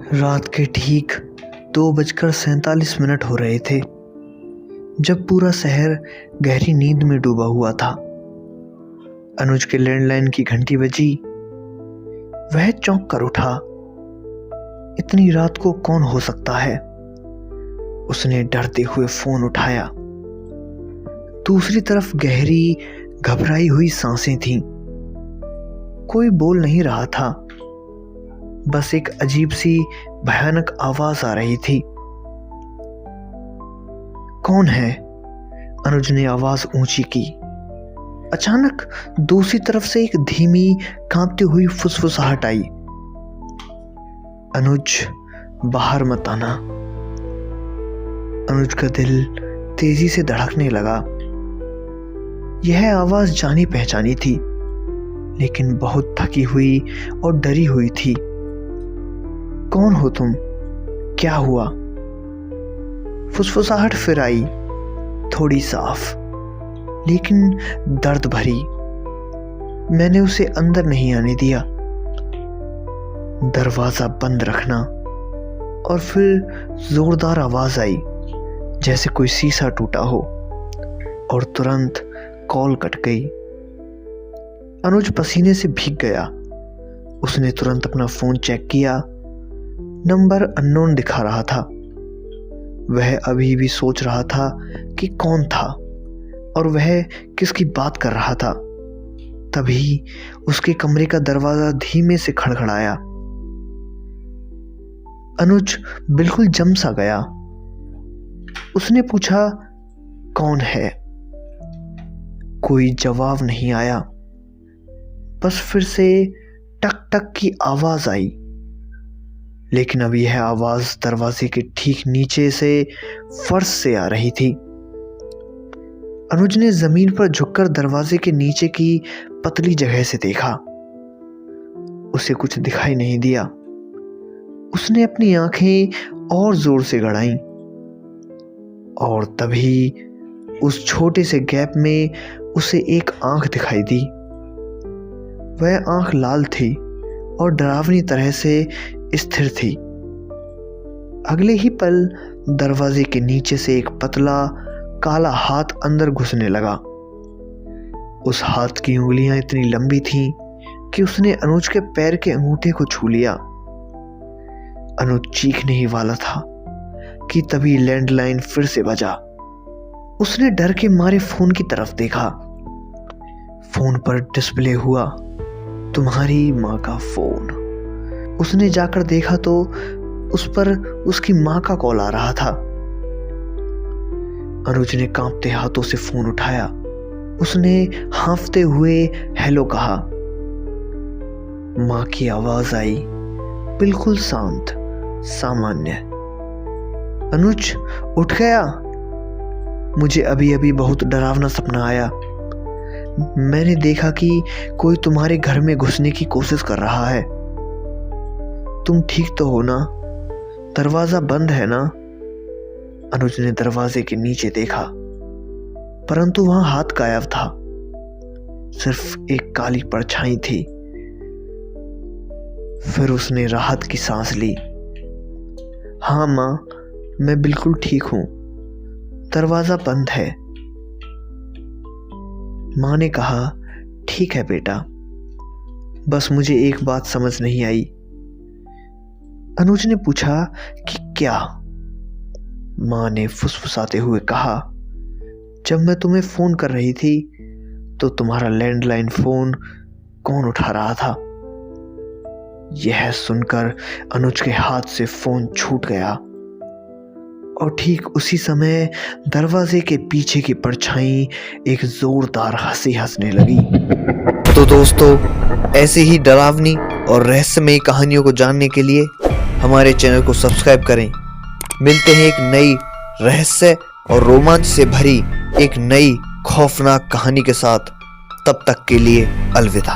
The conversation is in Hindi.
रात के ठीक 2:47 हो रहे थे जब पूरा शहर गहरी नींद में डूबा हुआ था। अनुज के लैंडलाइन की घंटी बजी। वह चौंक कर उठा। इतनी रात को कौन हो सकता है? उसने डरते हुए फोन उठाया। दूसरी तरफ गहरी घबराई हुई सांसें थीं। कोई बोल नहीं रहा था, बस एक अजीब सी भयानक आवाज आ रही थी। कौन है? अनुज ने आवाज ऊंची की। अचानक दूसरी तरफ से एक धीमी कांपती हुई फुसफुसाहट आई। अनुज, बाहर मत आना। अनुज का दिल तेजी से धड़कने लगा। यह आवाज जानी पहचानी थी, लेकिन बहुत थकी हुई और डरी हुई थी। कौन हो तुम? क्या हुआ? फुसफुसाहट फिर आई, थोड़ी साफ लेकिन दर्द भरी। मैंने उसे अंदर नहीं आने दिया। दरवाजा बंद रखना। और फिर जोरदार आवाज आई, जैसे कोई शीशा टूटा हो, और तुरंत कॉल कट गई। अनुज पसीने से भीग गया। उसने तुरंत अपना फोन चेक किया। नंबर अननोन दिखा रहा था। वह अभी भी सोच रहा था कि कौन था और वह किसकी बात कर रहा था। तभी उसके कमरे का दरवाजा धीमे से खड़खड़ाया। अनुज बिल्कुल जम सा गया। उसने पूछा, कौन है? कोई जवाब नहीं आया। बस फिर से टक टक की आवाज आई, लेकिन अब यह आवाज दरवाजे के ठीक नीचे से फर्श से आ रही थी। अनुज ने जमीन पर झुककर दरवाजे के नीचे की पतली जगह से देखा। उसे कुछ दिखाई नहीं दिया। उसने अपनी आंखें और जोर से गड़ाईं, और तभी उस छोटे से गैप में उसे एक आंख दिखाई दी। वह आंख लाल थी और डरावनी तरह से स्थिर थी। अगले ही पल दरवाजे के नीचे से एक पतला काला हाथ अंदर घुसने लगा। उस हाथ की उंगलियां इतनी लंबी थीं कि उसने अनुज के पैर के अंगूठे को छू लिया। अनुज चीखने ही वाला था कि तभी लैंडलाइन फिर से बजा। उसने डर के मारे फोन की तरफ देखा। फोन पर डिस्प्ले हुआ, तुम्हारी माँ का फोन। उसने जाकर देखा तो उस पर उसकी माँ का कॉल आ रहा था। अनुज ने कांपते हाथों से फोन उठाया। उसने हांफते हुए हेलो कहा। माँ की आवाज आई, बिल्कुल शांत, सामान्य। अनुज उठ गया। मुझे अभी अभी बहुत डरावना सपना आया। मैंने देखा कि कोई तुम्हारे घर में घुसने की कोशिश कर रहा है। तुम ठीक तो हो ना? दरवाजा बंद है ना? अनुज ने दरवाजे के नीचे देखा, परंतु वहां हाथ गायब था। सिर्फ एक काली परछाई थी। फिर उसने राहत की सांस ली। हाँ माँ, मैं बिल्कुल ठीक हूं। दरवाजा बंद है। माँ ने कहा, ठीक है बेटा, बस मुझे एक बात समझ नहीं आई। अनुज ने पूछा कि क्या? माँ ने फुसफुसाते हुए कहा, जब मैं तुम्हें फोन कर रही थी तो तुम्हारा लैंडलाइन फोन कौन उठा रहा था? यह सुनकर अनुज के हाथ से फोन छूट गया, और ठीक उसी समय दरवाजे के पीछे की परछाई एक जोरदार हंसी हंसने लगी। तो दोस्तों, ऐसे ही डरावनी और रहस्यमयी कहानियों को जानने के लिए हमारे चैनल को सब्सक्राइब करें। मिलते हैं एक नई रहस्य और रोमांच से भरी एक नई खौफनाक कहानी के साथ। तब तक के लिए अलविदा।